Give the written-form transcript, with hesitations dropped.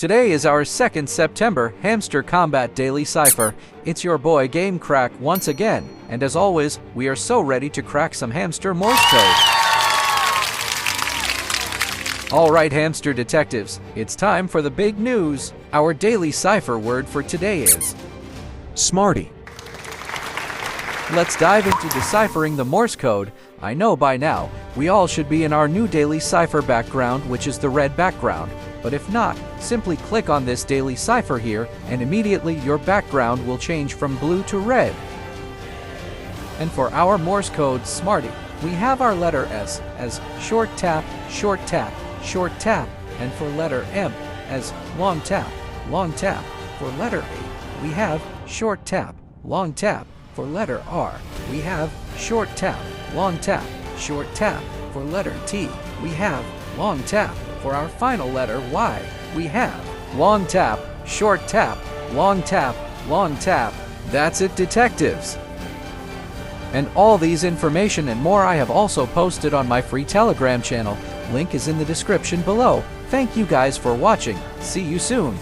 Today is our 2nd September Hamster Kombat Daily Cipher. It's your boy Game Crack once again, and as always, we are so ready to crack some hamster Morse code. Alright hamster detectives, it's time for the big news. Our daily cipher word for today is SMARTY. Let's dive into deciphering the Morse code. I know by now, we all should be in our new daily cipher background, which is the red background. But if not, simply click on this daily cipher here, and immediately your background will change from blue to red. And for our Morse code SMARTY, we have our letter S as short tap, short tap, short tap, and for letter M as long tap, long tap. For letter A, we have short tap, long tap. For letter R, we have short tap, long tap, short tap. For letter T, we have long tap. For our final letter Y, we have long tap, short tap, long tap, long tap. That's it, detectives. And all these information and more I have also posted on my free Telegram channel. Link is in the description below. Thank you guys for watching. See you soon.